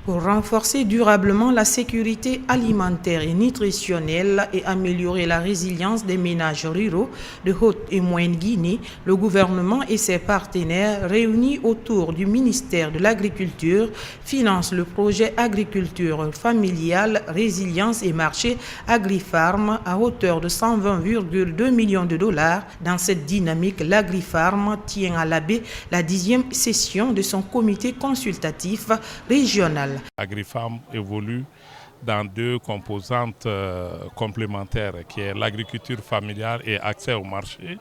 Pour renforcer durablement la sécurité alimentaire et nutritionnelle et améliorer la résilience des ménages ruraux de Haute et Moyenne Guinée, le gouvernement et ses partenaires réunis autour du ministère de l'Agriculture financent le projet Agriculture familiale, résilience et marché AgriFarm à hauteur de 120,2 millions de dollars. Dans cette dynamique, l'AgriFarm tient à la baie la 10e session de son comité consultatif régional. AgriFarm évolue dans deux composantes complémentaires, qui est l'agriculture familiale et accès au marché.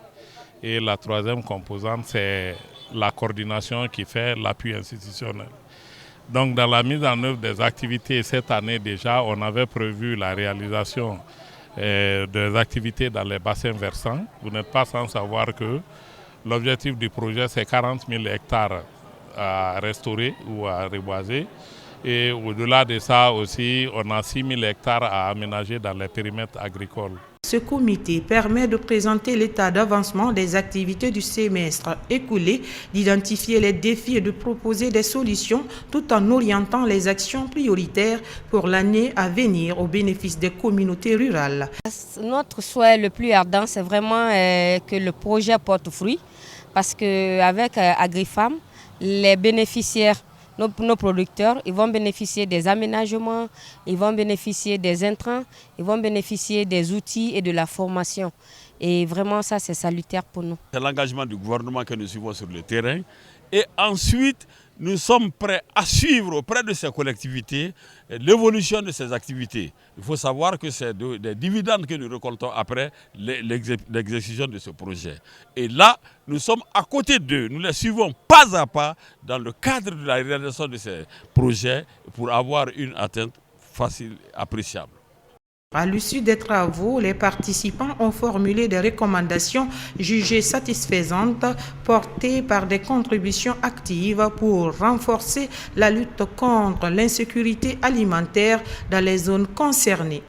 Et la troisième composante, c'est la coordination qui fait l'appui institutionnel. Donc dans la mise en œuvre des activités, cette année déjà, on avait prévu la réalisation des activités dans les bassins versants. Vous n'êtes pas sans savoir que l'objectif du projet, c'est 40 000 hectares à restaurer ou à reboiser. Et au-delà de ça aussi, on a 6 000 hectares à aménager dans les périmètres agricoles. Ce comité permet de présenter l'état d'avancement des activités du semestre écoulé, d'identifier les défis et de proposer des solutions tout en orientant les actions prioritaires pour l'année à venir au bénéfice des communautés rurales. Notre souhait le plus ardent, c'est vraiment que le projet porte fruit parce qu'avec AgriFarm, les bénéficiaires, nos producteurs, ils vont bénéficier des aménagements, ils vont bénéficier des intrants, ils vont bénéficier des outils et de la formation. Et vraiment, ça, c'est salutaire pour nous. C'est l'engagement du gouvernement que nous suivons sur le terrain. Et ensuite, nous sommes prêts à suivre auprès de ces collectivités l'évolution de ces activités. Il faut savoir que c'est des dividendes que nous récoltons après l'exécution de ce projet. Et là, nous sommes à côté d'eux. Nous les suivons pas à pas dans le cadre de la réalisation de ces projets pour avoir une atteinte facile, appréciable. À l'issue des travaux, les participants ont formulé des recommandations jugées satisfaisantes, portées par des contributions actives pour renforcer la lutte contre l'insécurité alimentaire dans les zones concernées.